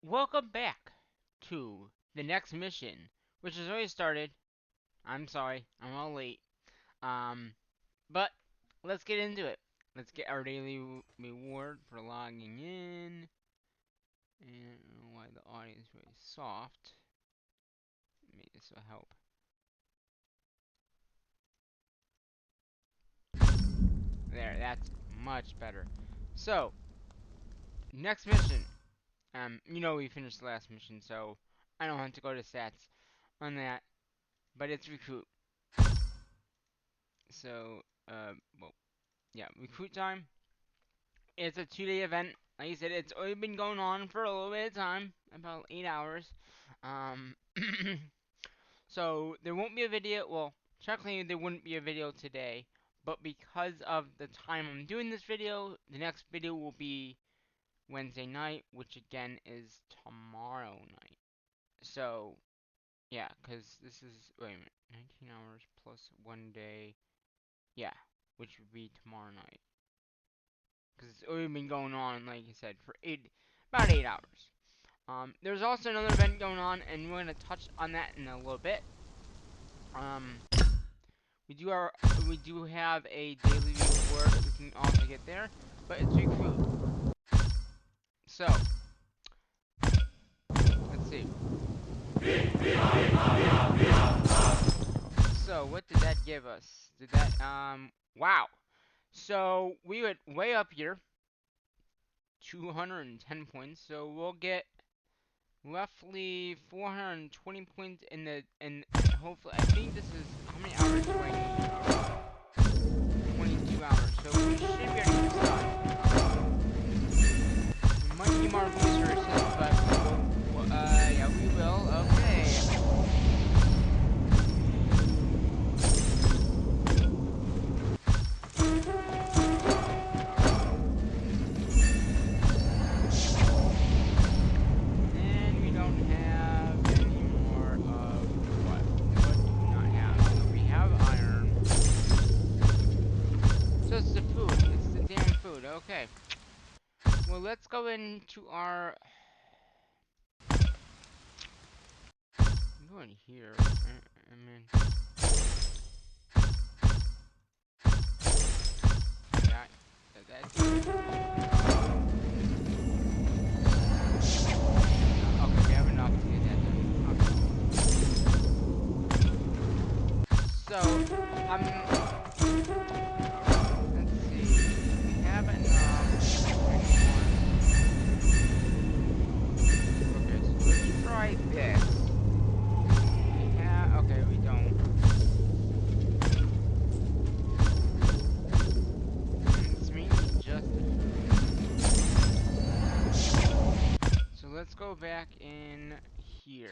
Welcome back to the next mission, which has already started. I'm sorry, I'm all late. Um, but let's get into it. Let's get our daily reward for logging in. And I don't know why the audio is really soft. Maybe this will help. There, that's much better. So, next mission. We finished the last mission, so I don't have to go to stats on that. But it's recruit. So, well, yeah, recruit time. It's a 2-day event. Like I said, it's already been going on for a little bit of time, about 8 hours. Um, so there won't be a video. Well, technically there wouldn't be a video today, but because of the time I'm doing this video, the next video will be Wednesday night, which again is tomorrow night. So yeah, because this is wait a minute, 19 hours plus 1 day. Yeah, which would be tomorrow night. Because it's already been going on, like I said, for about 8 hours. There's also another event going on, and we're gonna touch on that in a little bit. Um, we do our we do have a daily reward that we can also get there, but it's recruit. So let's see. So what did that give us? Did that wow. So we went way up here, 210 points. So we'll get roughly 420 points in the and hopefully I think this is how many hours do I need? 22 hours. So we should be able to get this done. We might need more resources, but yeah, we will. Okay. And we don't have any more of what? What do we not have? So we have iron. So it's the food. It's the damn food. Okay. Well, let's go into our. I'm going here. I mean, that. That's. Okay, we have enough to get that done. Okay. So, let's see. We have enough. Okay, so let's try this. Yeah, okay, we don't. It's mainly just the food. So let's go back in here.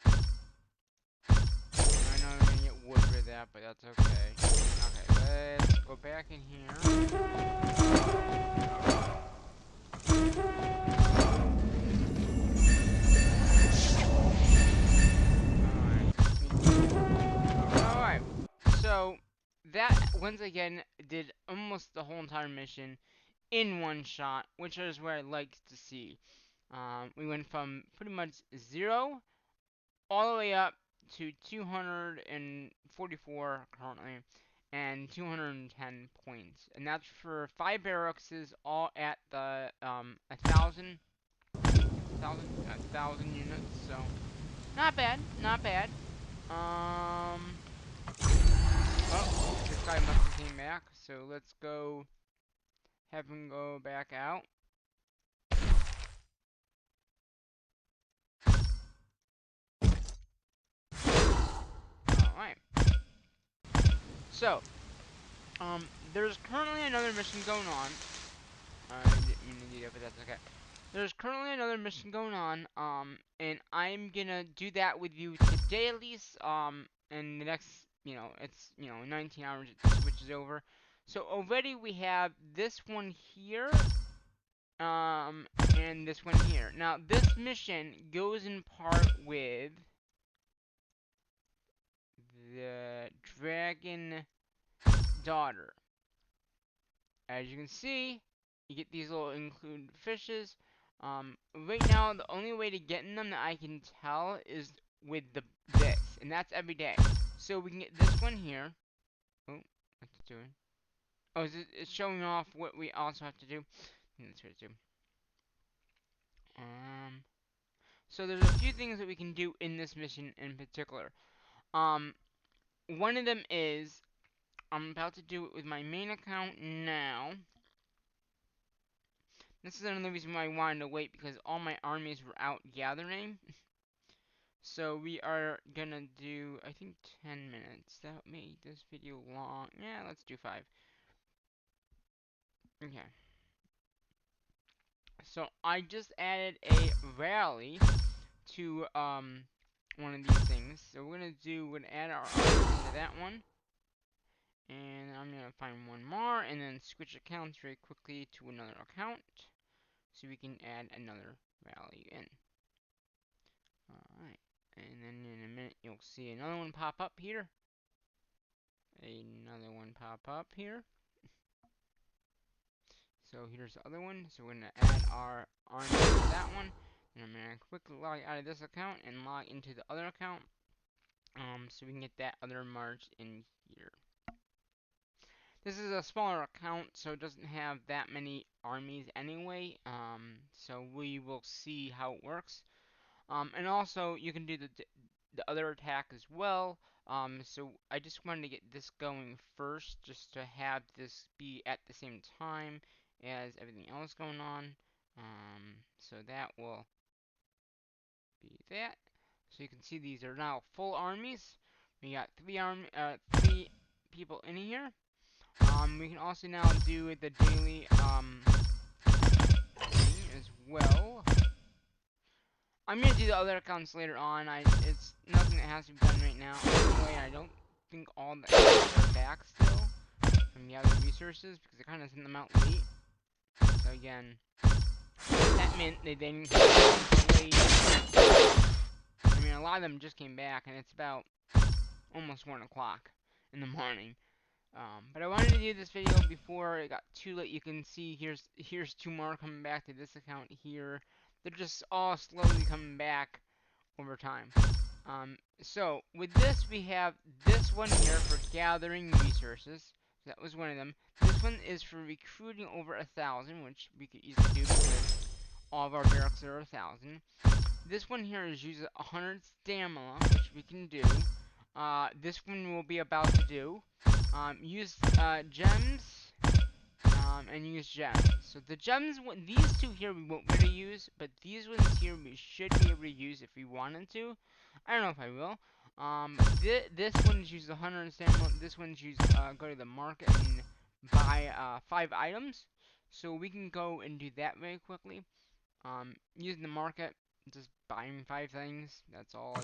I know I'm gonna get wood with that, but that's okay. Okay, let's go back in here. Alright, so that once again did almost the whole entire mission in one shot, which is what I like to see. We went from pretty much 0 all the way up to 244 currently and 210 points, and that's for 5 barracks all at the 1,000 units. So not bad, not bad. Oh, this guy must have came back, so let's go have him go back out. Alright. So, there's currently another mission going on. I didn't mean to do that, but that's okay. There's currently another mission going on, and I'm gonna do that with you today at least, and the next, it's, 19 hours it switches over. So already we have this one here, and this one here. Now, this mission goes in part with the Dragon Daughter. As you can see, you get these little included fishes. Right now, the only way to get in them that I can tell is with this, and that's every day. So we can get this one here. Oh, what's it doing? Oh, it's showing off what we also have to do. That's what it do. So there's a few things that we can do in this mission in particular. Um, One of them is I'm about to do it with my main account now. This is another reason why I wanted to wait because all my armies were out gathering. So we are gonna do, I think, 10 minutes. That made this video long. Yeah, let's do 5. Okay. So I just added a rally to one of these things. So we're gonna add our armies into that one. And I'm gonna find one more and then switch accounts very quickly to another account so we can add another value in. Alright, and then in a minute you'll see another one pop up here. Another one pop up here. So here's the other one. So we're gonna add our army to that one. And I'm gonna quickly log out of this account and log into the other account. So we can get that other merged in here. This is a smaller account, so it doesn't have that many armies anyway. So we will see how it works. And also, you can do the other attack as well. So I just wanted to get this going first, just to have this be at the same time as everything else going on. So that will be that. So you can see these are now full armies. We got three people in here. We can also now do the daily thing as well. I'm gonna do the other accounts later on. It's nothing that has to be done right now. Anyway, I don't think all the accounts are back still from the other resources because I kind of sent them out late. So again, that meant they didn't late. I mean, a lot of them just came back, and it's about almost 1 o'clock in the morning. But I wanted to do this video before it got too late. You can see here's 2 more coming back to this account here. They're just all slowly coming back over time. So with this we have this one here for gathering resources. That was one of them. This one is for recruiting over 1,000, which we could easily do because all of our barracks are 1,000. This one here is use 100 stamina, which we can do. This one we'll be about to do. Use gems, and use gems. So the gems, these two here we won't really use, but these ones here we should be able to use if we wanted to. I don't know if I will. This one's use 100 stamina. This one's use go to the market and buy 5 items. So we can go and do that very quickly. Using the market, just buying 5 things. That's all.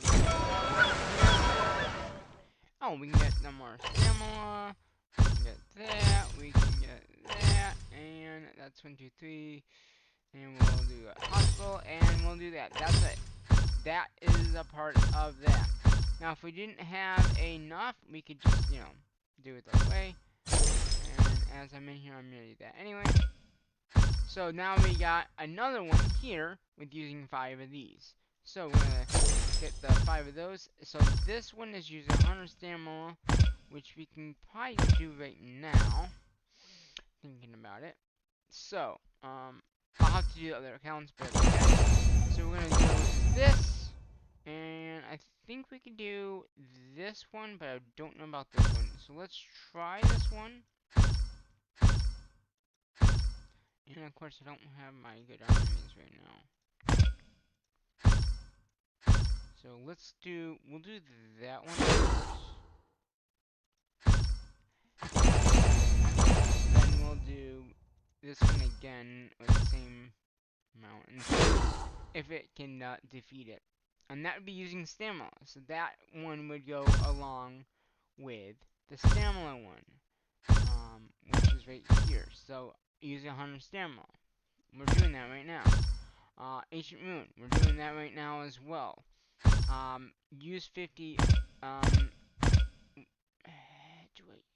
Oh, we can get no more stamina. We can get that. We can get that. And that's 1, 2, 3. And we'll do a hospital. And we'll do that. That's it. That is a part of that. Now, if we didn't have enough, we could just, do it that way. And as I'm in here, I'm going to do that anyway. So now we got another one here with using 5 of these. So we're going to get the 5 of those. So this one is using 100 stamina, which we can probably go do right now. Thinking about it. So, I'll have to do the other accounts, but okay. So we're going to do this. And I think we can do this one, but I don't know about this one. So let's try this one. And of course I don't have my good armies right now. So we'll do that one first. Then we'll do this one again with the same amount. And see if it can defeat it. And that would be using stamina. So that one would go along with the stamina one. Which is right here. So using 100 stamina. We're doing that right now. Ancient Moon. We're doing that right now as well. Use 50.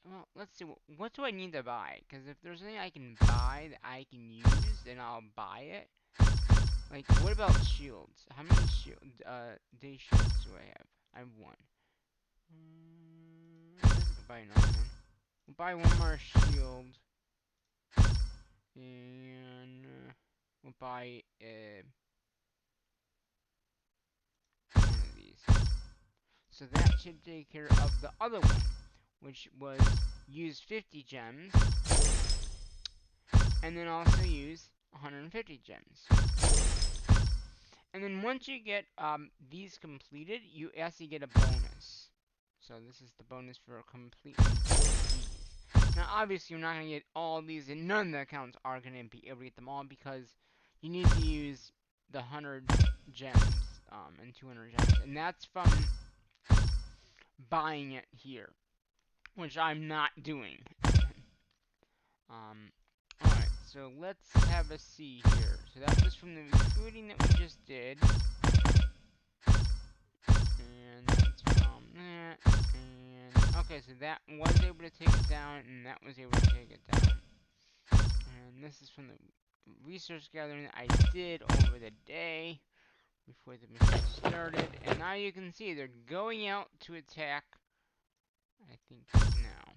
Well, let's see. What do I need to buy? Because if there's anything I can buy that I can use, then I'll buy it. Like, what about shields? How many day shields do I have? I have one. I guess I could buy another one. We'll buy one more shield. And we'll buy one of these. So that should take care of the other one, which was use 50 gems, and then also use 150 gems. And then once you get these completed, you actually get a bonus. So this is the bonus for completing these. Now obviously you're not going to get all these, and none of the accounts are going to be able to get them all because you need to use the 100 gems and 200 gems. And that's from buying it here, which I'm not doing. Alright, so let's have a see here. So that was from the recruiting that we just did. And that's from that. And okay, so that was able to take it down, and that was able to take it down. And this is from the research gathering that I did over the day before the mission started. And now you can see they're going out to attack. I think now,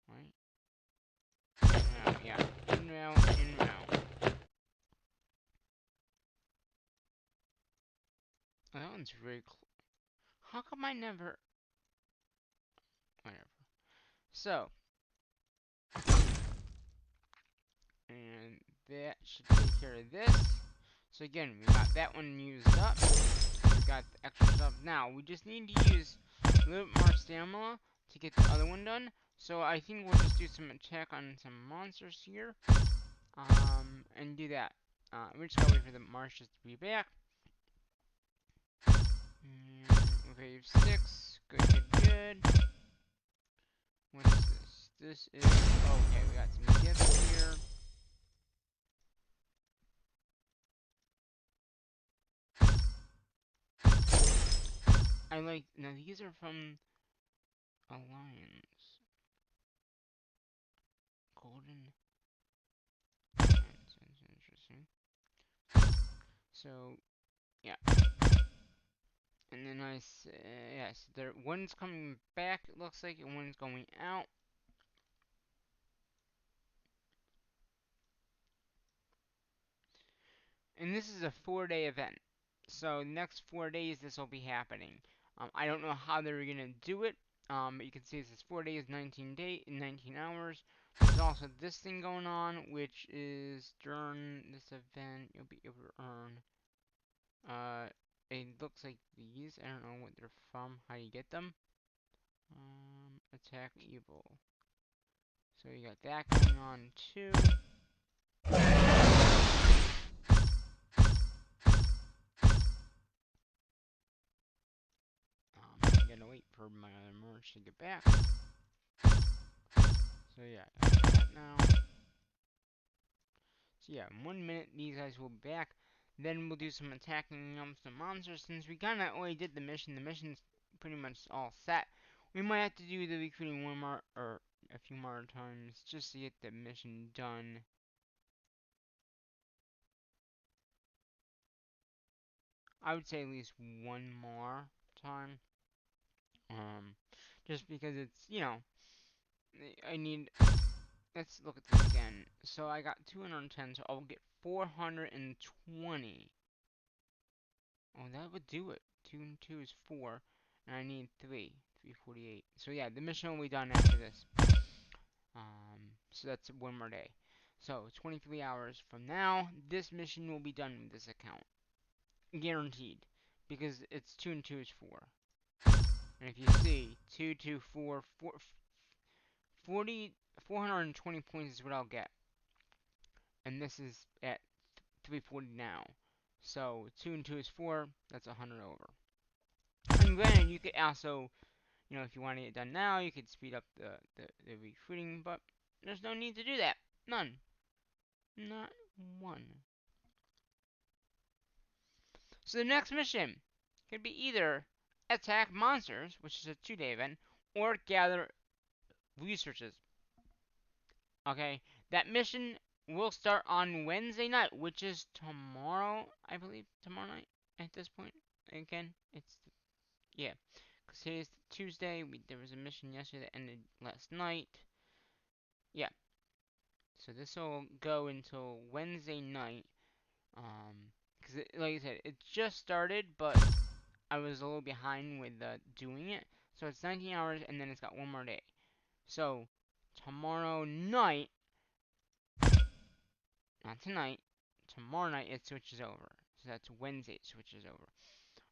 right? Now, yeah, in route, in route. Oh, that one's very close. How come I never? Whatever. So, and that should take care of this. So again, we got that one used up. We got the extra stuff. Now, we just need to use a little bit more stamina to get the other one done. So I think we'll just do some attack on some monsters here. And do that. We just gotta wait for the marshes to be back. Wave 6. Good, good, good. What's this? This is... Okay, we got some gifts here. I like... Now, these are from Alliance. Golden... That's interesting. So, yeah. And then I say... Yes, there... One's coming back, it looks like, and one's going out. And this is a 4-day event. So next 4 days this will be happening. I don't know how they're gonna do it. But you can see this is 4 days, 19 hours. There's also this thing going on, which is during this event you'll be able to earn. It looks like these. I don't know what they're from. How you get them? Attack evil. So you got that going on too. I'm gonna wait for my other merge to get back. So yeah, I got that now. So yeah, in 1 minute these guys will be back. Then we'll do some attacking some monsters. Since we kinda already did the mission's pretty much all set. We might have to do the recruiting one more or a few more times just to get the mission done. I would say at least one more time. Just because it's, I need, let's look at this again. So I got 210, so I'll get 420. Oh, that would do it. 2 and 2 is 4, and I need 3. 348. So yeah, the mission will be done after this. So that's one more day. So 23 hours from now, this mission will be done with this account. Guaranteed. Because it's 2 and 2 is 4. And if you see, 2, 2, 4, 40, 420 points is what I'll get. And this is at 340 now. So 2 and 2 is 4, that's 100 over. And granted, you could also, if you want to get it done now, you could speed up the recruiting, but there's no need to do that. None. Not one. So the next mission could be either attack monsters, which is a 2-day event, or gather resources. Okay, that mission will start on Wednesday night, which is tomorrow, I believe. Tomorrow night at this point. Again, it's yeah, because today's Tuesday. There was a mission yesterday that ended last night. Yeah, so this will go until Wednesday night. Because like I said, it just started, but I was a little behind with doing it. So it's 19 hours, and then it's got one more day. So tomorrow night, not tonight, tomorrow night it switches over. So that's Wednesday it switches over.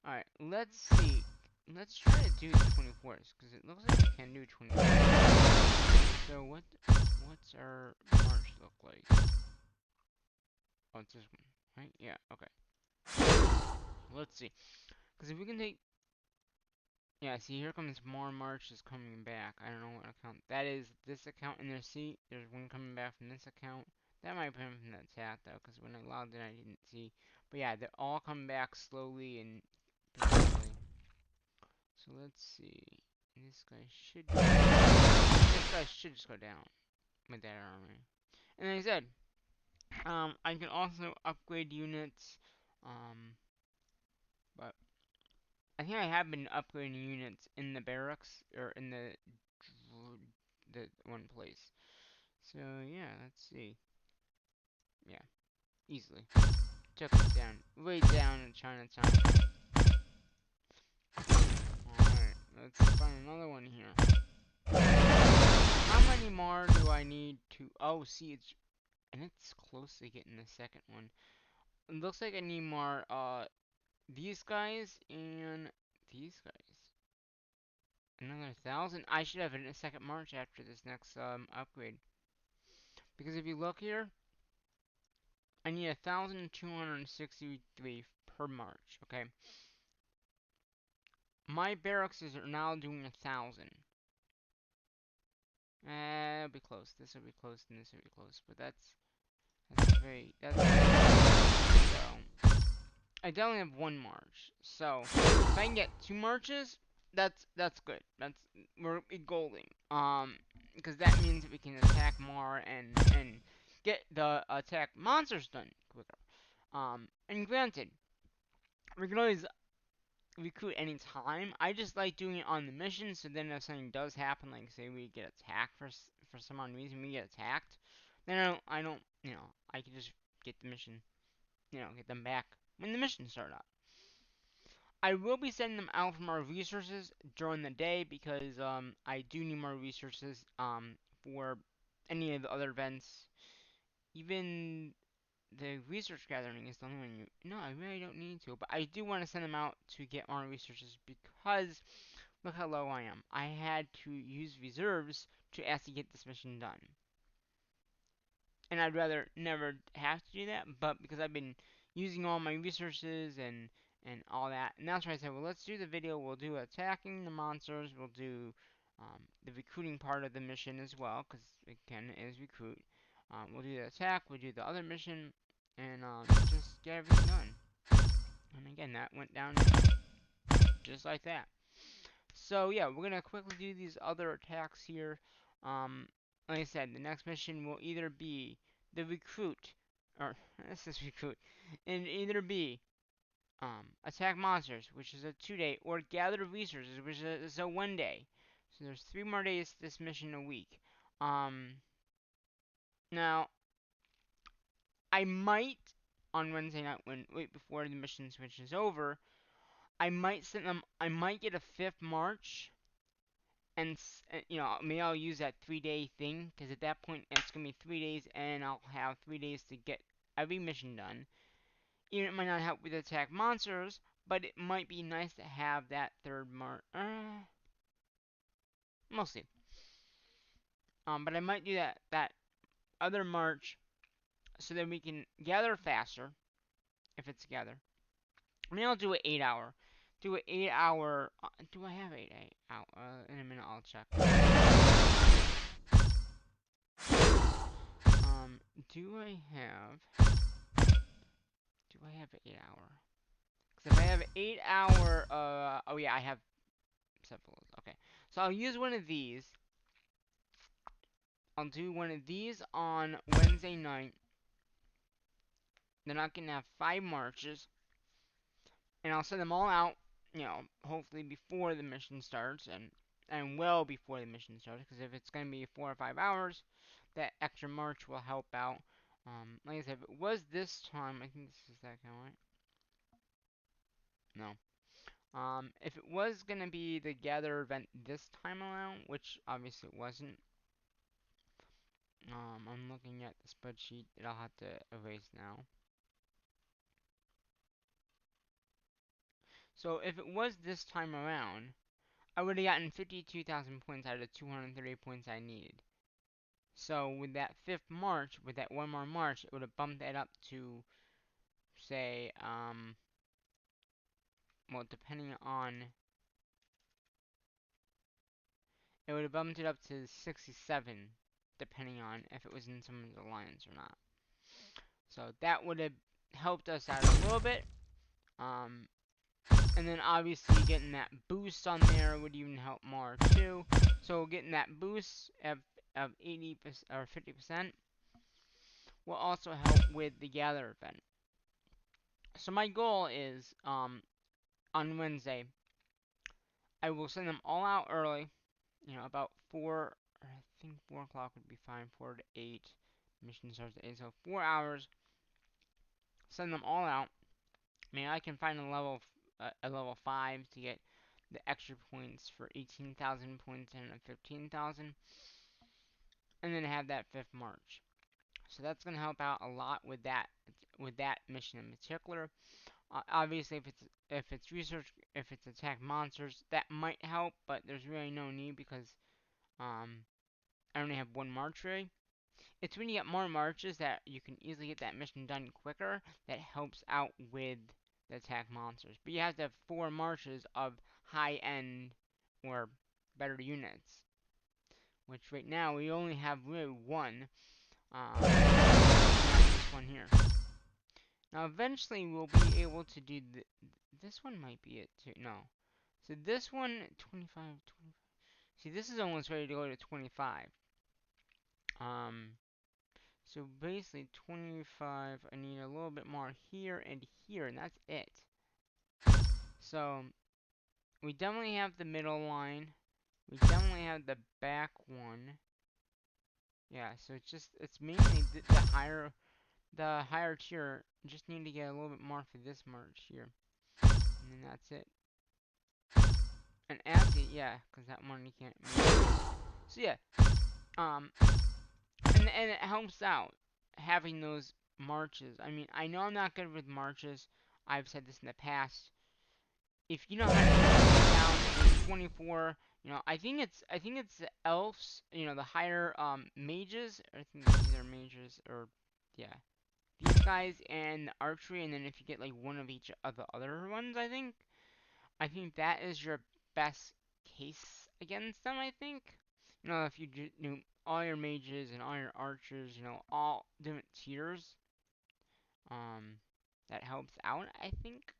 Alright, let's see. Let's try to do the 24th, because it looks like we can do 24th. So what's our March look like? Oh, it's this one, right? Yeah, okay. Let's see. Because if we can take... Yeah, see, here comes more March is coming back. I don't know what account. That is this account in their seat. There's one coming back from this account. That might be from the attack, though, because when I logged in, I didn't see. But yeah, they're all coming back slowly and progressively. So let's see. This guy should... This guy should just go down with that army. And like I said, I can also upgrade units, but I think I have been upgrading units in the barracks, or in the one place. So, yeah, let's see. Yeah, easily. Took it down, way down in Chinatown. Alright, let's find another one here. How many more do I need to... Oh, see, and it's close to getting the second one. It looks like I need more, these guys and these guys. Another 1,000? I should have it in a second March after this next, upgrade. Because if you look here, I need 1,263 per March, okay? My barracks are now doing 1,000. It'll be close. This will be close, and this will be close. But that's so, I definitely have one march. So, if I can get 2 marches, that's good. We're golden. Because that means we can attack more and get the attack monsters done quicker. And granted, we can always recruit any time. I just like doing it on the mission, so then if something does happen, like say we get attacked for some odd reason, we get attacked, then I don't, I can just get the mission, get them back when the mission starts up. I will be sending them out for more resources during the day because I do need more resources for any of the other events. Even the research gathering is the only one no, I really don't need to, but I do want to send them out to get more resources because look how low I am. I had to use reserves to actually get this mission done. And I'd rather never have to do that, but because I've been using all my resources and all that, and that's why I said, well, let's do the video. We'll do attacking the monsters. We'll do the recruiting part of the mission as well, because again, it is recruit. We'll do the attack. We'll do the other mission, and just get everything done. And again, that went down just like that. So yeah, we're gonna quickly do these other attacks here. Like I said, the next mission will either be the recruit, or this is recruit, and either be attack monsters, which is a 2-day, or gather resources, which is a 1-day. So there's 3 more days to this mission a week. Now I might on Wednesday night wait before the mission switches over. I might send them. I might get a 5th March and maybe I'll use that 3-day thing because at that point it's gonna be 3 days and I'll have 3 days to get every mission done. Even it might not help with attack monsters, but it might be nice to have that third march. Mostly. But I might do that other march so that we can gather faster if it's gather. I mean, I'll do an 8-hour. Do an 8-hour. Do I have 8 hour? In a minute, I'll check. Do I have? Do I have an 8-hour? Because if I have an 8-hour, oh yeah, I have several. Okay, so I'll use one of these. I'll do one of these on Wednesday night, They're not gonna have 5 marches, and I'll send them all out. Hopefully before the mission starts, and well before the mission starts. Because if it's gonna be 4 or 5 hours, that extra march will help out. Like I said, if it was this time, I think this is that kind, right? No. If it was gonna be the gather event this time around, which obviously it wasn't, I'm looking at the spreadsheet that I'll have to erase now. So if it was this time around, I would have gotten 52,000 points out of the 230 points I needed. So with that fifth march, with that one more march, it would have bumped that up to, say, well, depending on, it would have bumped it up to 67, depending on if it was in someone's alliance or not. So that would have helped us out a little bit. And then obviously getting that boost on there would even help more too. So getting that boost of 80% or 50% will also help with the gather event. So my goal is on Wednesday, I will send them all out early. About 4. I think 4 o'clock would be fine. 4 to 8. Mission starts at 8, so 4 hours. Send them all out. I mean, I can find a level 5 to get the extra points for 18,000 points and a 15,000, and then have that fifth march. So that's gonna help out a lot with that mission in particular. Obviously, if it's research, if it's attack monsters, that might help, but there's really no need because I only have one march ray. It's when you get more marches that you can easily get that mission done quicker that helps out with the attack monsters. But you have to have 4 marches of high end or better units, which right now we only have really one. This one here. Now eventually we'll be able to do this one might be it too. No. So this one 25. See, this is almost ready to go to 25. Um So basically 25, I need a little bit more here, and that's it. So we definitely have the middle line. We definitely have the back one. Yeah, so it's mainly the higher tier. Just need to get a little bit more for this march here. And then that's it. And after, yeah, because that one you can't move. So yeah, um, and it helps out having those marches. I mean, I know I'm not good with marches. I've said this in the past. If you know how to get down to 24, I think it's the elves, the higher mages. I think it's either mages or yeah, these guys and archery, and then if you get like one of each of the other ones, I think that is your best case against them. I think if you do all your mages and all your archers, all different tiers, um, that helps out. I think.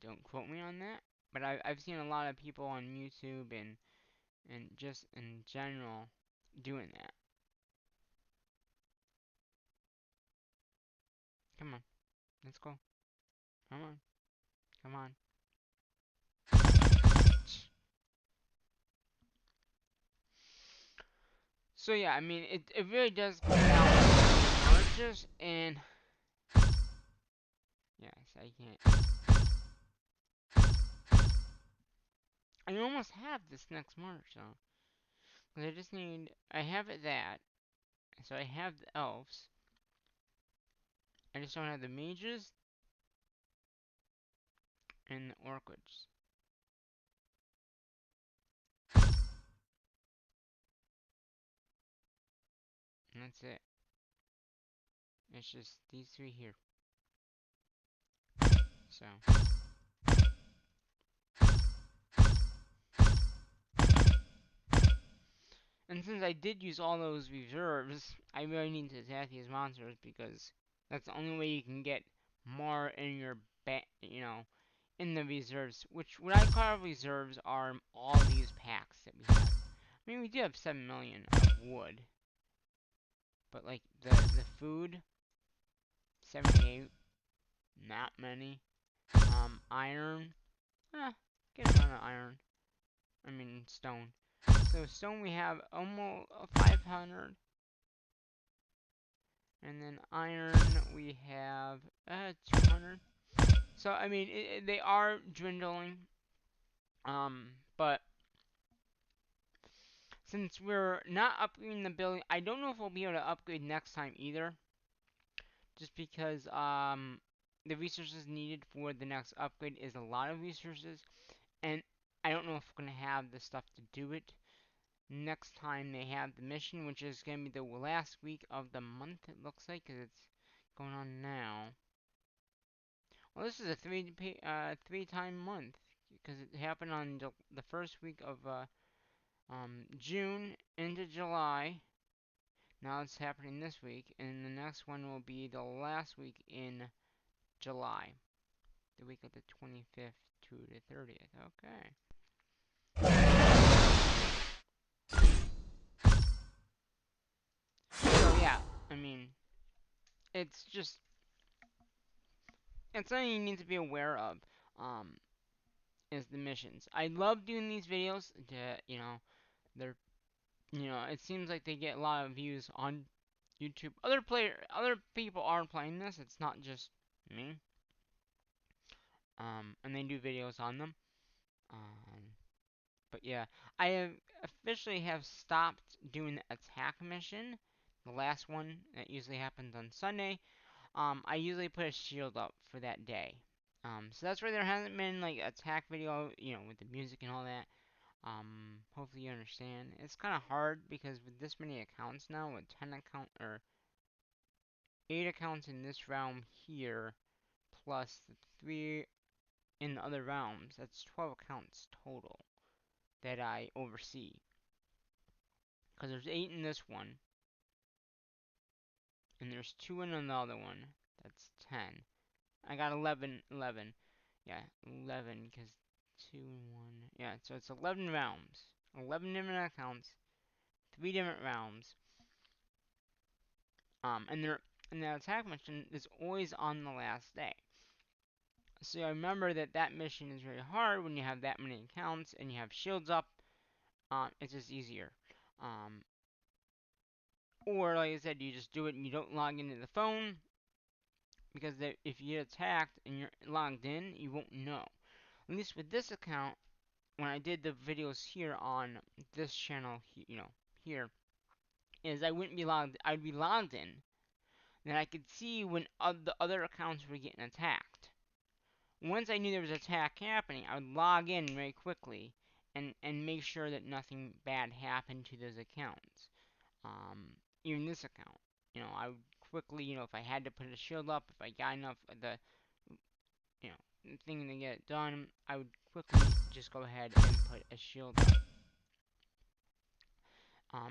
Don't quote me on that, but I've seen a lot of people on YouTube and just in general doing that. Come on, let's go. Come on, come on. So yeah, I mean it really does come down to your marches and yes, I can't. I almost have this next march though, 'cause I have that, so I have the elves. I just don't have the mages and the orchids. And that's it. It's just these three here. So. And since I did use all those reserves, I really need to attack these monsters because that's the only way you can get more in your in the reserves. Which what I call reserves are all these packs that we have. I mean, we do have 7 million of wood, but like the food, 78. Not many. Iron. Get a ton of iron. I mean, stone. So, stone we have almost 500. And then iron we have 200. So, I mean, they are dwindling. But since we're not upgrading the building, I don't know if we'll be able to upgrade next time either. Just because the resources needed for the next upgrade is a lot of resources, and I don't know if we're gonna have the stuff to do it next time they have the mission, which is gonna be the last week of the month. It looks like, 'cause it's going on now. Well, this is a three-time month because it happened on the first week of June into July. Now it's happening this week, and the next one will be the last week in July, the week of the 25th to the 30th. Okay. So yeah, I mean, it's just it's something you need to be aware of. Um, is the missions. I love doing these videos. They're it seems like they get a lot of views on YouTube. Other people are playing this. It's not just me. And they do videos on them. But yeah, I have officially have stopped doing the attack mission. The last one that usually happens on Sunday. I usually put a shield up for that day. So that's why there hasn't been like attack video, with the music and all that. Hopefully you understand. It's kind of hard because with this many accounts now, with 10 account or 8 accounts in this realm here, plus the 3 in the other realms, that's 12 accounts total that I oversee. Because there's 8 in this one, and there's 2 in another one. That's 10. I got 11. Yeah, 11 because 2 and 1. Yeah, so it's 11 realms. 11 different accounts, 3 different realms. And the attack mission is always on the last day. So I remember that mission is very hard when you have that many accounts and you have shields up. It's just easier. Um, or like I said, you just do it and you don't log into the phone because if you get attacked and you're logged in, you won't know. At least with this account, when I did the videos here on this channel, here, is I wouldn't be logged. I'd be logged in, then I could see when the other accounts were getting attacked. Once I knew there was an attack happening, I would log in very quickly and make sure that nothing bad happened to those accounts. Even this account, I would quickly, if I had to put a shield up, if I got enough of the, thing to get it done, I would quickly just go ahead and put a shield up.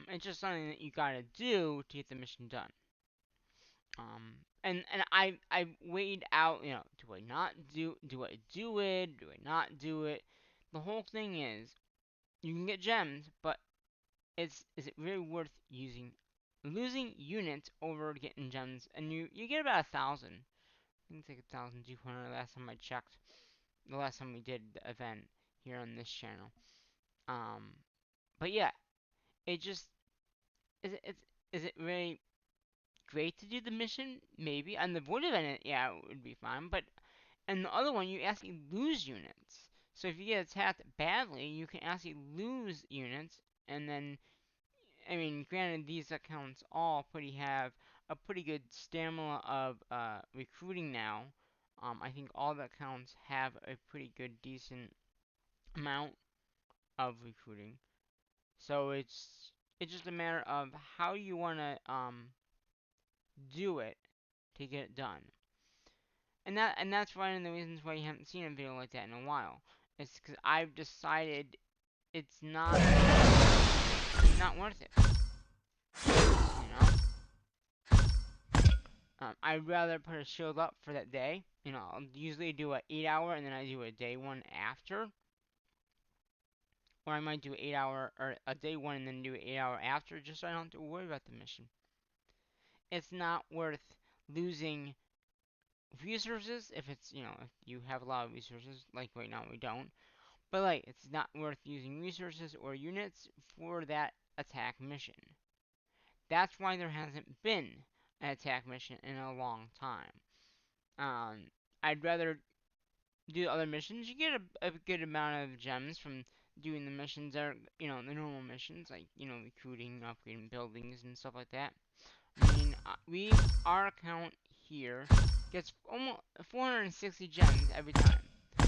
It's just something that you gotta do to get the mission done. And I weighed out, do I not do I do it? Do I not do it? The whole thing is, you can get gems, but is it really worth losing units over getting gems? And you get about 1,000. I think it's like 1,200 last time I checked. The last time we did the event here on this channel. Um, but yeah, it just is it really great to do the mission? Maybe. On the void event, yeah, it would be fine. But and the other one, you actually lose units. So if you get attacked badly, you can actually lose units. And then, I mean, granted, these accounts all have a pretty good stamina of recruiting now. I think all the accounts have a pretty good, decent amount of recruiting. So it's just a matter of how you want to do it to get it done. And that's one of the reasons why you haven't seen a video like that in a while. It's because I've decided it's not worth it. You know, I'd rather put a shield up for that day. I'll usually do an 8-hour and then I do a day one after. Or I might do an 8-hour or a day one and then do an 8-hour after, just so I don't have to worry about the mission. It's not worth losing resources if it's, if you have a lot of resources. Like right now we don't. But like, it's not worth using resources or units for that attack mission. That's why there hasn't been an attack mission in a long time. I'd rather do other missions. You get a good amount of gems from doing the missions that are, the normal missions, like, recruiting, upgrading buildings, and stuff like that. I mean, our account here gets almost 460 gems every time.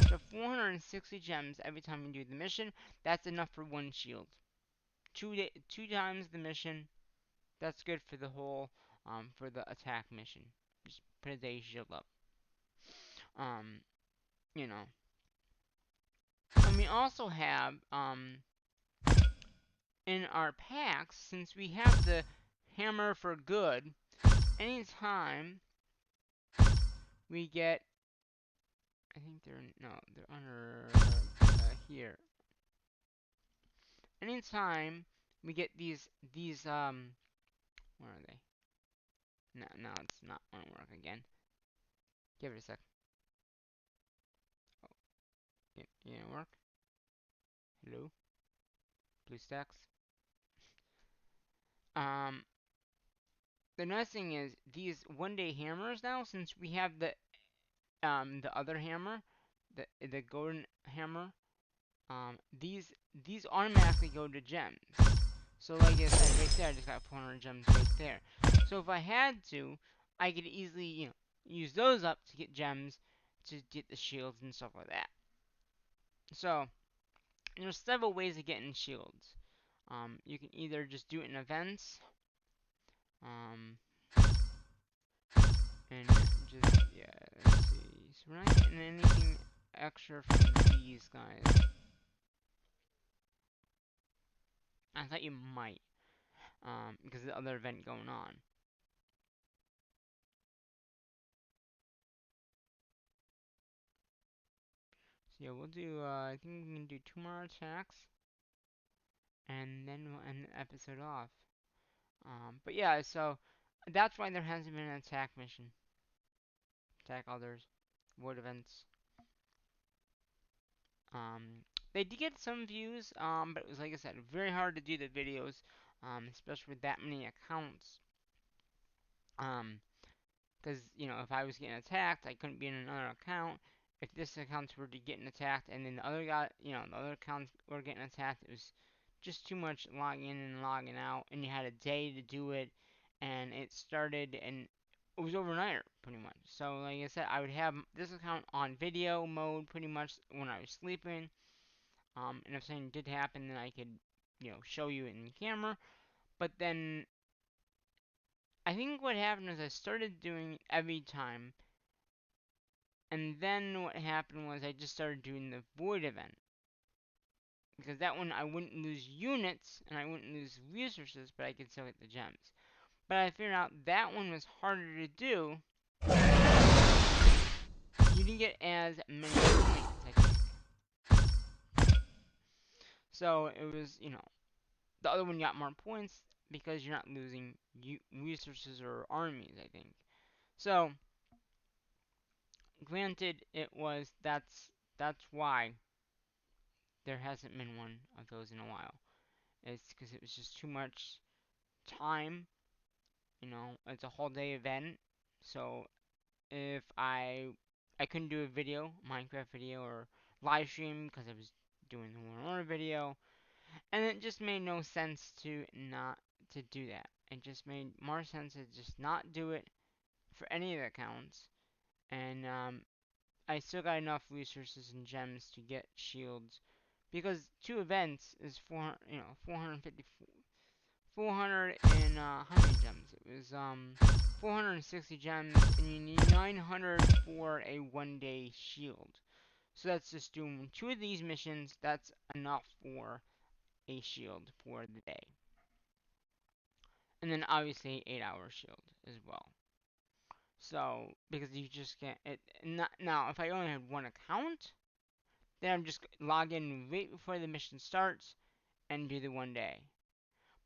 So 460 gems every time we do the mission. That's enough for one shield. Two times the mission. That's good for the whole, for the attack mission. Just put a day shield up. Um, you know. And we also have, in our packs, since we have the hammer for good, anytime we get, I think they're under, here. Anytime we get where are they? No, it's not gonna work again. Give it a sec. Oh, it didn't work. Hello? BlueStacks? Um, the nice thing is, these one-day hammers now, since we have the other hammer, the golden hammer, these automatically go to gems. So like I said right there, I just got 400 gems right there. So if I had to, I could easily, use those up to get gems to get the shields and stuff like that. So there's several ways of getting shields. You can either just do it in events, um, and just, yeah, let's see. So we're not getting anything extra from these guys. I thought you might, because of the other event going on. So yeah, we'll do, I think we can do 2 more attacks, and then we'll end the episode off. But yeah, so that's why there hasn't been an attack mission. Attack others, void events. Um, they did get some views, but it was, like I said, very hard to do the videos, especially with that many accounts. Because, if I was getting attacked, I couldn't be in another account. If this account were to getting attacked, and then the other guy, the other accounts were getting attacked, it was just too much logging in and logging out, and you had a day to do it, and it started, and it was overnight, pretty much. So, like I said, I would have this account on video mode pretty much when I was sleeping. And if something did happen, then I could, show you it in the camera. But then I think what happened is I started doing it every time, and then what happened was I just started doing the void event. Because that one I wouldn't lose units and I wouldn't lose resources, but I could still get the gems. But I figured out that one was harder to do. You didn't get as many points, I think. So it was, the other one got more points because you're not losing resources or armies, I think. So, granted, that's why there hasn't been one of those in a while. It's because it was just too much time. It's a whole day event. So if I couldn't do a video, Minecraft video, or live stream because I was doing the War video, and it just made no sense to not to do that. It just made more sense to just not do it for any of the accounts, and I still got enough resources and gems to get shields because 2 events is 400, 450, 400 and how many gems? It was 460 gems, and you need 900 for a 1-day shield. So that's just doing 2 of these missions. That's enough for a shield for the day, and then obviously 8-hour shield as well. So because you just can't. Now if I only had one account, then I'm just log in right before the mission starts and do the 1 day.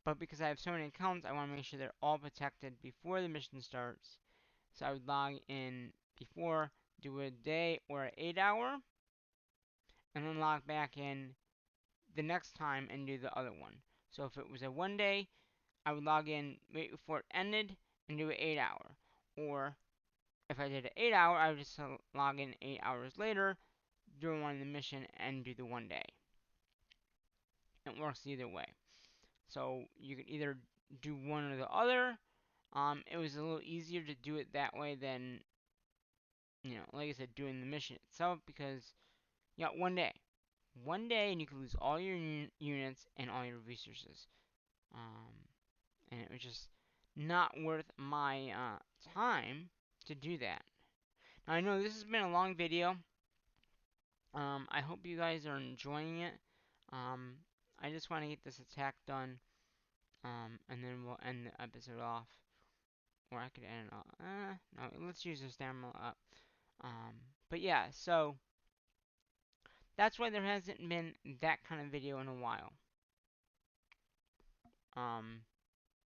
But because I have so many accounts, I want to make sure they're all protected before the mission starts. So I would log in before, do a day or an 8 hour, and then log back in the next time and do the other one. So if it was a 1 day, I would log in right before it ended and do an 8 hour. Or if I did an 8 hour, I would just log in 8 hours later, do one in the mission, and do the 1 day. It works either way. So you can either do one or the other. It was a little easier to do it that way than, like I said, doing the mission itself, because you got 1 day. 1 day, and you can lose all your units and all your resources. And it was just not worth my time to do that. Now, I know this has been a long video. I hope you guys are enjoying it. Um, I just want to get this attack done, and then we'll end the episode off. Or I could end it off. No, let's use the stamina up. But yeah, so that's why there hasn't been that kind of video in a while.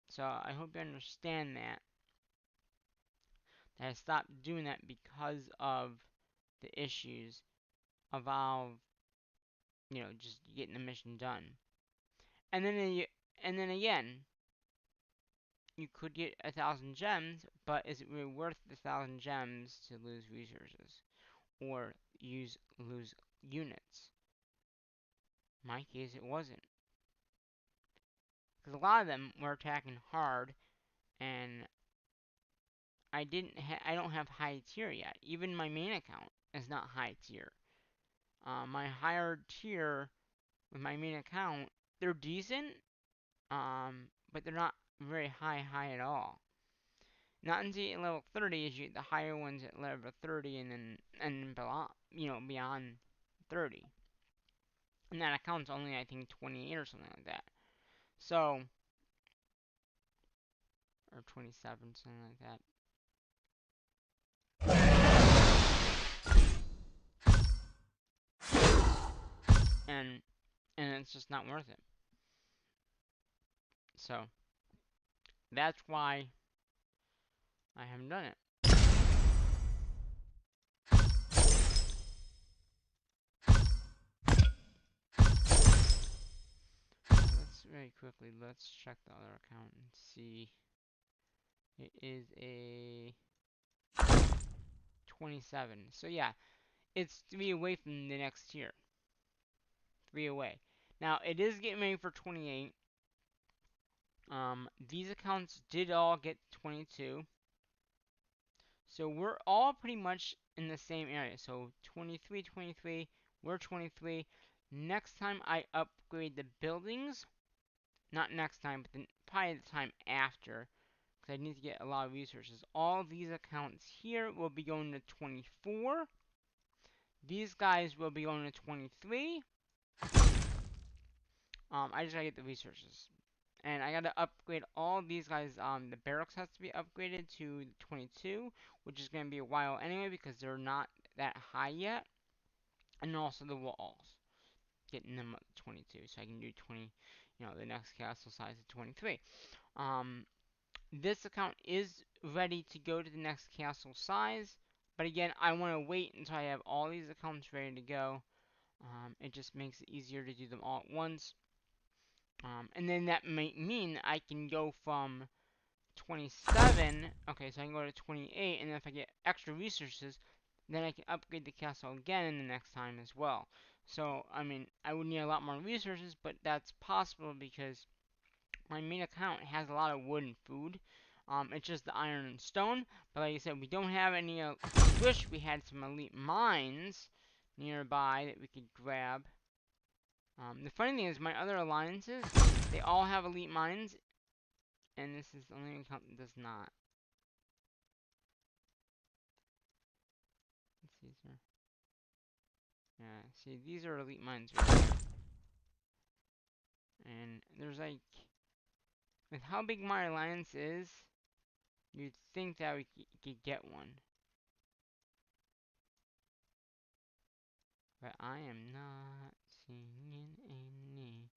So I hope you understand that. That I stopped doing that because of the issues of Valve, just getting the mission done. And then again, you could get 1,000 gems, but is it really worth the 1,000 gems to lose resources or lose units? In my case, it wasn't, because a lot of them were attacking hard, and I don't have high tier yet. Even my main account is not high tier. My higher tier with my main account, they're decent, but they're not very high at all. Not until level 30 is you get the higher ones at level 30 and beyond 30. And that account's only, I think, 28 or something like that. So, or 27, something like that. And it's just not worth it. So, that's why I haven't done it. Very quickly, let's check the other account and see. It is a 27. So yeah, it's 3 away from the next tier. 3 away. Now, it is getting ready for 28. These accounts did all get 22. So we're all pretty much in the same area. So 23, 23, we're 23. Next time I upgrade the buildings, not next time, but probably the time after, because I need to get a lot of resources. All these accounts here will be going to 24. These guys will be going to 23. I just gotta get the resources. And I gotta upgrade all these guys. The barracks has to be upgraded to 22, which is gonna be a while anyway because they're not that high yet. And also the walls, getting them up to 22, so I can do 20. The next castle size is 23. This account is ready to go to the next castle size, but again, I want to wait until I have all these accounts ready to go. It just makes it easier to do them all at once. And then that might mean I can go from 27, okay, so I can go to 28, and then if I get extra resources, then I can upgrade the castle again in the next time as well. So, I mean, I would need a lot more resources, but that's possible because my main account has a lot of wood and food. It's just the iron and stone, but like I said, we don't have any, wish we had some elite mines nearby that we could grab. The funny thing is, my other alliances, they all have elite mines, and this is the only account that does not. Let's see, sir. Yeah, see, these are elite mines right here. And there's like, with how big my alliance is, you'd think that we could get one. But I am not seeing any.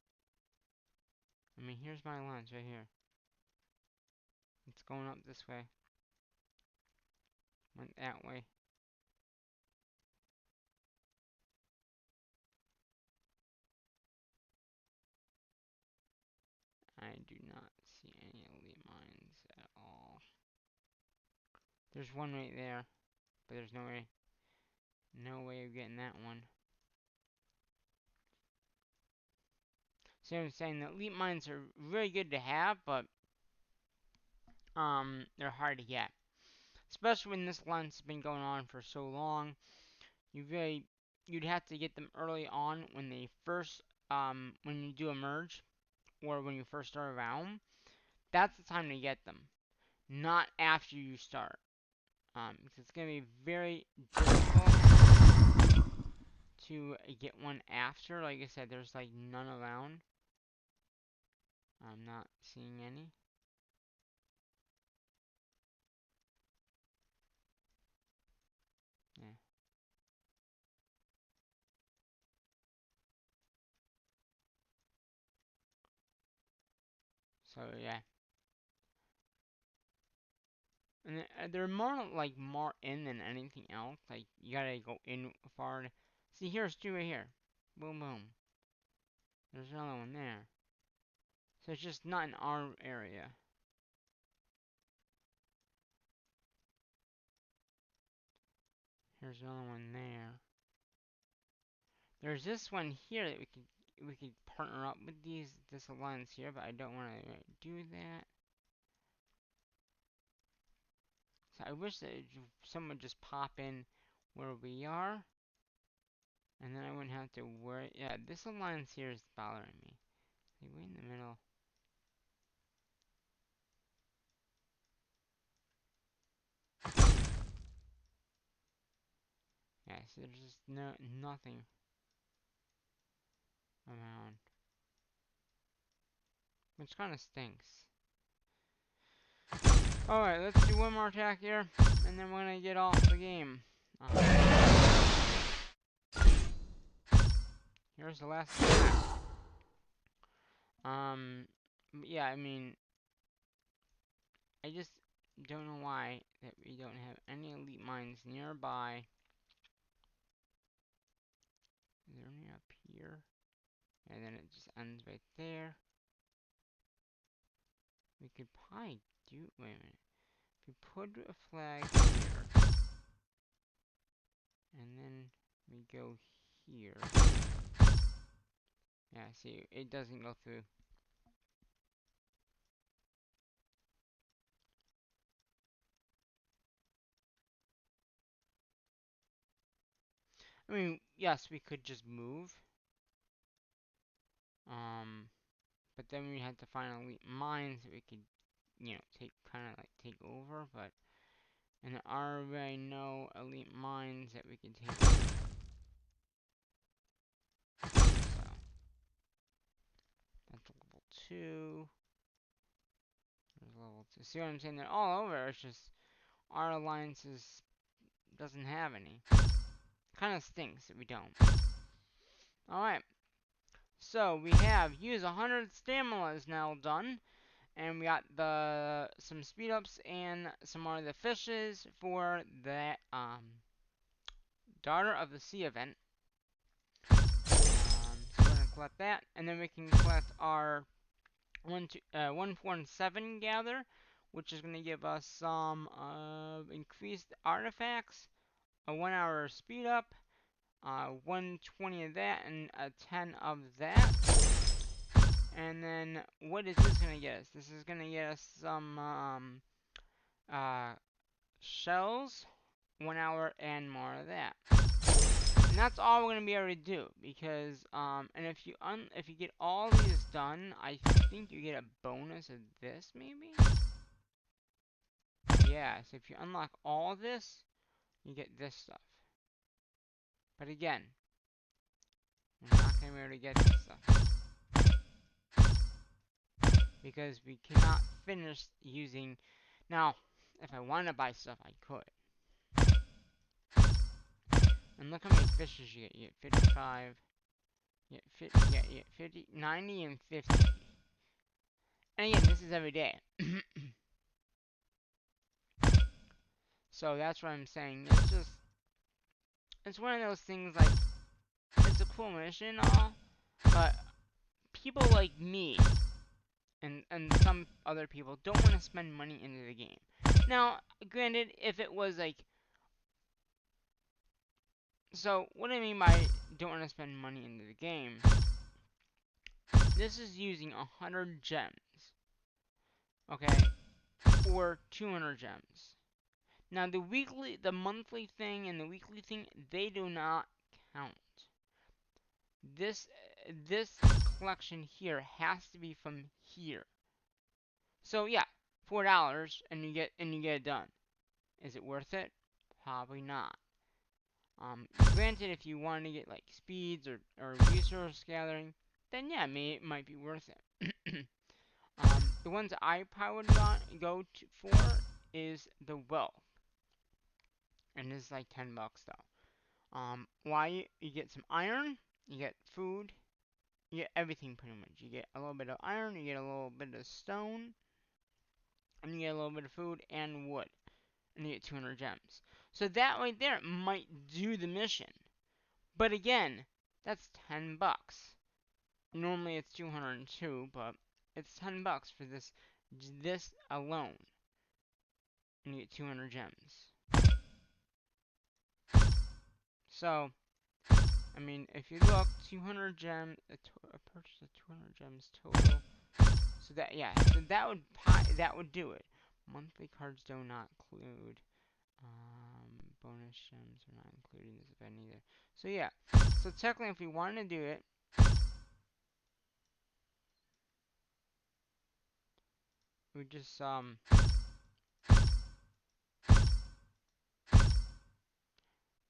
I mean, here's my alliance right here. It's going up this way. Went that way. I do not see any elite mines at all. There's one right there, but there's no way of getting that one. See what I'm saying? The elite mines are really good to have, but they're hard to get. Especially when this alliance has been going on for so long. You'd have to get them early on when they first, when you do a merge, or when you first start a realm. That's the time to get them, not after you start. Because it's going to be very difficult to get one after. Like I said, there's like none around. I'm not seeing any. Yeah. So yeah. And they're more in than anything else. Like you gotta go in far. See, here's two right here. Boom, boom. There's another one there. So it's just not in our area. Here's another one there. There's this one here that we could partner up with this alliance here, but I don't want to do that. So I wish that someone would just pop in where we are, and then I wouldn't have to worry. Yeah, this alliance here is bothering me. Like way in the middle. Yeah, so there's just nothing around, which kind of stinks. Alright, let's do one more attack here, and then we're gonna get off the game. Here's the last attack. Yeah, I mean, I just don't know why that we don't have any elite mines nearby. Is there any up here? And then it just ends right there. We could probably do, wait a minute. If we put a flag here, and then we go here. Yeah, see, it doesn't go through. I mean, yes, we could just move. But then we had to find elite mines that we could, take over. But and there are really no elite mines that we can take over. So that's level 2. There's level 2. See what I'm saying? They're all over. It's just our alliances doesn't have any. Kind of stinks that we don't. Alright. So we have use 100 stamina is now done. And we got some speed ups and some more of the fishes for that Daughter of the Sea event. So we're gonna collect that, and then we can collect our 117 gather, which is gonna give us some increased artifacts, a 1 hour speed up, 120 of that, and a 10 of that. And then what is this gonna get us? This is gonna get us some shells, 1 hour, and more of that. And that's all we're gonna be able to do because and if you get all these done, I think you get a bonus of this maybe. Yeah, so if you unlock all this, you get this stuff. But again, we're not gonna be able to get this stuff because we cannot finish using. Now, if I want to buy stuff, I could. And look how many fishes you get. You get 55. You get 50, 90, and 50. And again, this is every day. So that's what I'm saying. It's one of those things like, it's a cool mission and all, but people like me and some other people don't want to spend money into the game. Now, granted, if it was like, so what I mean by don't want to spend money into the game, this is using 100 gems, okay, or 200 gems. Now the monthly thing and the weekly thing, they do not count. This this collection here has to be from here. So yeah, $4 and you get it done. Is it worth it? Probably not. Granted, if you want to get like speeds or resource gathering, then yeah, it might be worth it. The ones I probably would go to for is the wealth, and it's like $10 though. Why? You get some iron, you get food, you get everything pretty much. You get a little bit of iron, you get a little bit of stone, and you get a little bit of food and wood, and you get 200 gems. So that right there might do the mission. But again, that's $10. Normally it's 202, but it's $10 for this alone, and you get 200 gems. So, I mean, if you look, 200 gems, a purchase of 200 gems total. So that, yeah, so that would do it. Monthly cards do not include. Bonus gems are not included in this event either. So yeah, so technically, if we want to do it, we just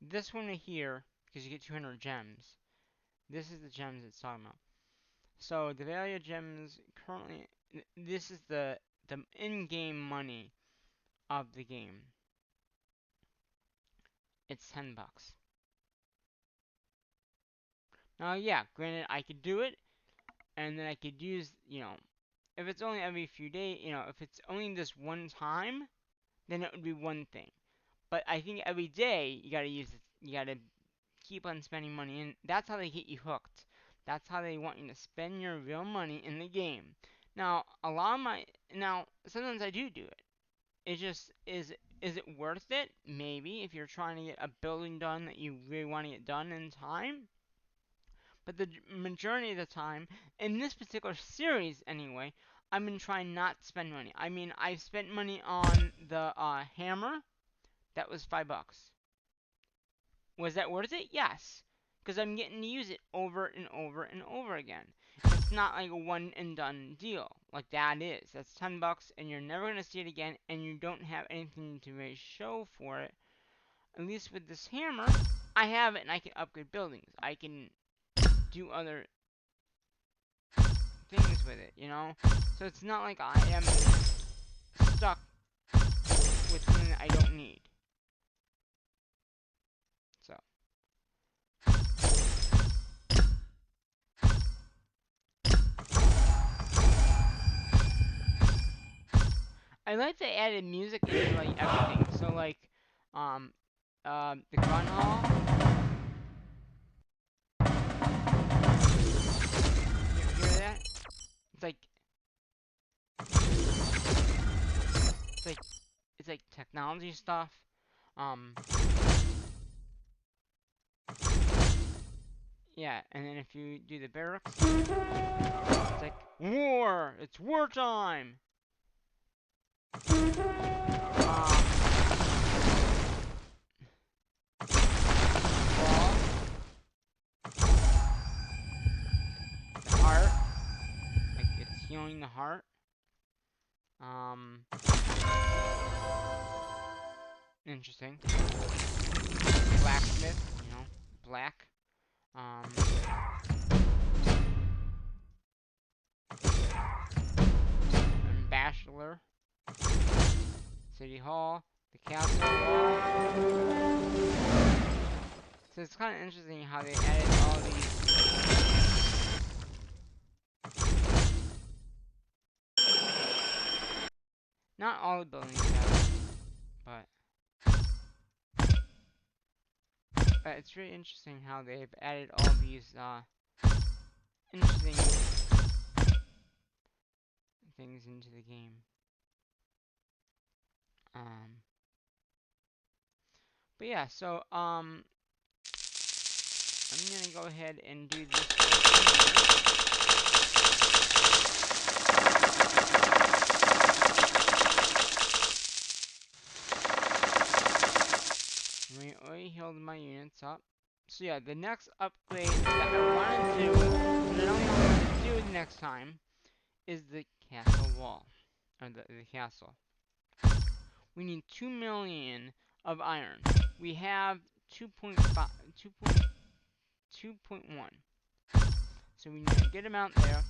this one here, because you get 200 gems. This is the gems it's talking about. So the value of gems currently, this is the in-game money of the game. It's $10. Now, yeah, granted, I could do it, and then I could use, if it's only every few days, if it's only this one time, then it would be one thing. But I think every day you gotta use it. You gotta keep on spending money, and that's how they get you hooked. That's how they want you to spend your real money in the game. Now, sometimes I do it. It just is it worth it? Maybe if you're trying to get a building done that you really want to get done in time. But the majority of the time, in this particular series anyway, I've been trying not to spend money. I mean, I've spent money on the hammer. That was $5. Was that worth it? Yes. Because I'm getting to use it over and over and over again. It's not like a one and done deal like that is. That's $10 and you're never going to see it again and you don't have anything to really show for it. At least with this hammer, I have it and I can upgrade buildings. I can do other things with it, So it's not like I am stuck with something that I don't need. So. I like they added music into like everything. So like, the gun hall. You hear that? It's like, it's like, it's like technology stuff. Yeah, and then if you do the barracks, it's like war. It's wartime. Ball. The heart. Like it's healing the heart. Interesting. Blacksmith, black. Ambassador. City Hall. The castle wall. So it's kind of interesting how they added all these. Not all the buildings have it, but it's really interesting how they've added all these interesting things into the game. But yeah, so I'm gonna go ahead and do this I already healed my units up. So yeah, the next upgrade that I want to do, that I don't know what to do the next time, is the castle wall. Or the castle. We need 2 million of iron. We have 2.5, 2.1. So we need a good amount there.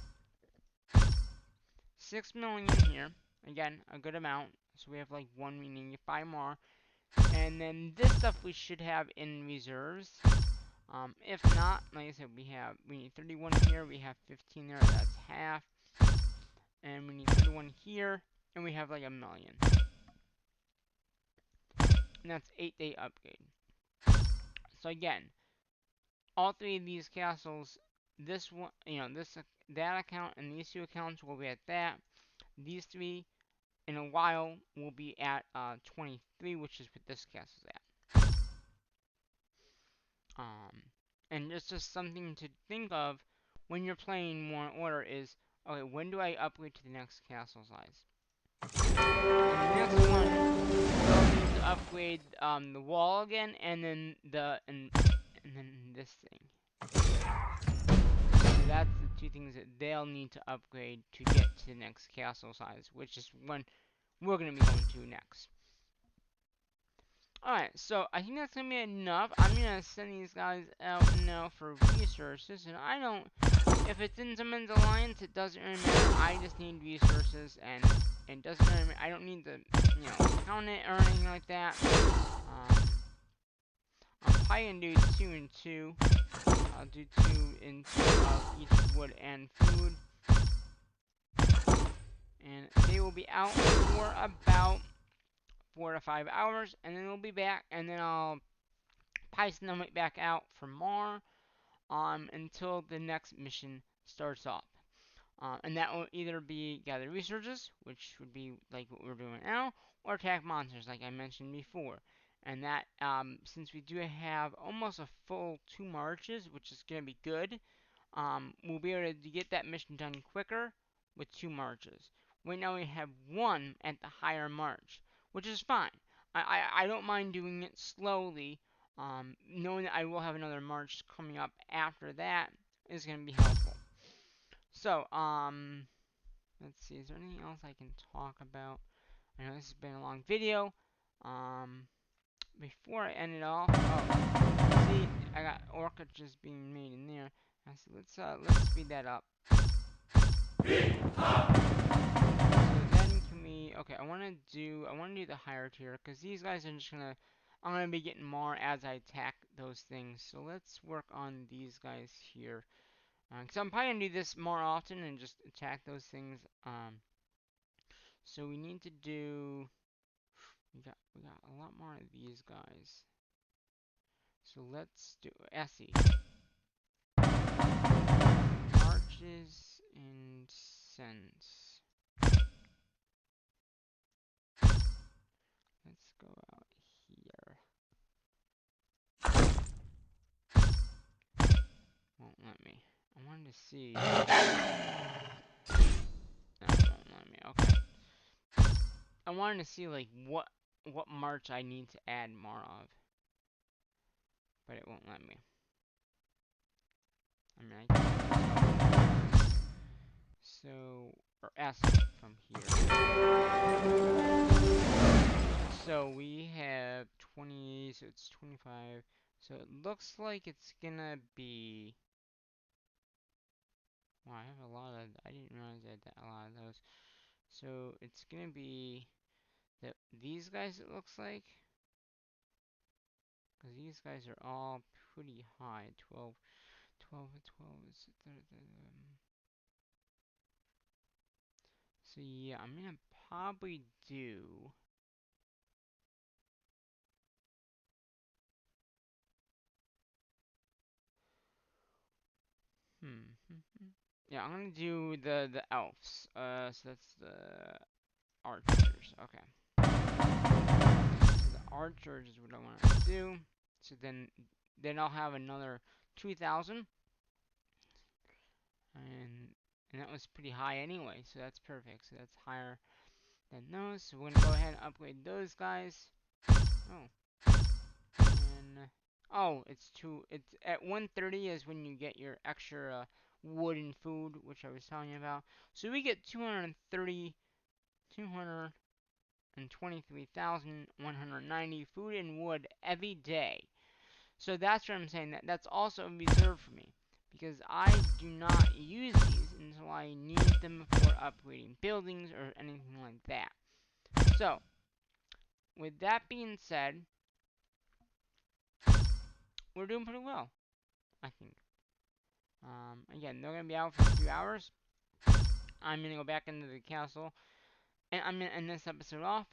6 million here. Again, a good amount. So we have like 1, we need 5 more. And then this stuff we should have in reserves. If not, like I said, we need 31 here, we have 15 there, that's half. And we need 31 here, and we have like 1 million. And that's 8-day upgrade. So again, all 3 of these castles, this one, that account and these 2 accounts will be at that. These 3 in a while will be at 23, which is what this castle's at. And it's just something to think of when you're playing War in Order is, okay, when do I upgrade to the next castle size? And the next one, we'll need to upgrade the wall again, and then and then this thing. So that's the 2 things that they'll need to upgrade to get to the next castle size, which is when we're going to be going to next. Alright, so I think that's going to be enough. I'm going to send these guys out now for resources, and I don't, if it's in someone's alliance, it doesn't really matter. I just need resources, and it doesn't really matter. I don't need to, count it or anything like that. I'm probably going to do 2 and 2. I'll do 2 and 2 of each wood and food. And they will be out for about 4 to 5 hours, and then they'll be back, and then I'll probably send them right back out for more until the next mission starts off. And that will either be gather resources, which would be like what we're doing now, or attack monsters, like I mentioned before. And that, since we do have almost a full 2 marches, which is going to be good, we'll be able to get that mission done quicker with 2 marches. Right now we have 1 at the higher march, which is fine. I don't mind doing it slowly, knowing that I will have another march coming up after that is going to be helpful. So, let's see, is there anything else I can talk about? I know this has been a long video. Before I end it off, see, I got Orca just being made in there. Let's speed that up. So then can we, okay, I wanna do the higher tier, because these guys are just gonna, I'm gonna be getting more as I attack those things. So let's work on these guys here. So I'm probably gonna do this more often and just attack those things. So we need to do, we got a lot more of these guys. So let's do Essie. Marches and sends. Let's go out here. Won't let me. I wanted to see. No, it won't let me. Okay. I wanted to see like what march I need to add more of, but it won't let me. I mean, I can so or S from here. So we have 20, so it's 25. So it looks like it's gonna be. Wow, I have a lot of. I didn't realize I had a lot of those. So it's gonna be these guys. It looks like, because these guys are all pretty high. 12 and 12 is so yeah, I'm gonna probably do. Yeah, I'm gonna do the elves. So that's the archers. Okay. The archers is what I want to do. So then I'll have another 2,000, and that was pretty high anyway. So that's perfect. So that's higher than those. So we're gonna go ahead and upgrade those guys. Oh. And it's two. It's at 130 is when you get your extra wood and food, which I was telling you about. So we get 223,190 food and wood every day. So that's what I'm saying. That's also reserved for me because I do not use these until I need them for upgrading buildings or anything like that. So with that being said, we're doing pretty well, I think. Again, they're gonna be out for a few hours. I'm gonna go back into the castle, and I'm gonna end this episode off.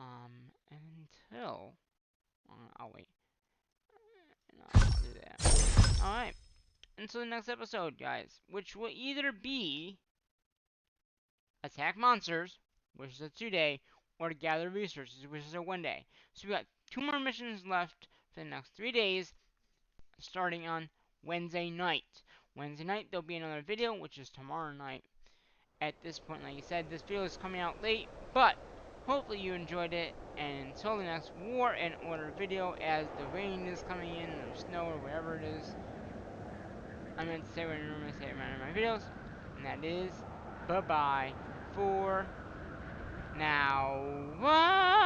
Until I'll wait. I'll do that. All right. Until the next episode, guys, which will either be attack monsters, which is a 2 day, or to gather resources, which is a 1 day. So we got 2 more missions left for the next 3 days, starting on Wednesday night. Wednesday night there'll be another video, which is tomorrow night. At this point, like I said, this video is coming out late, but hopefully you enjoyed it. And until the next War and Order video, as the rain is coming in, or snow, or whatever it is, I meant to say what I normally say in my videos, and that is bye bye for now. Bye.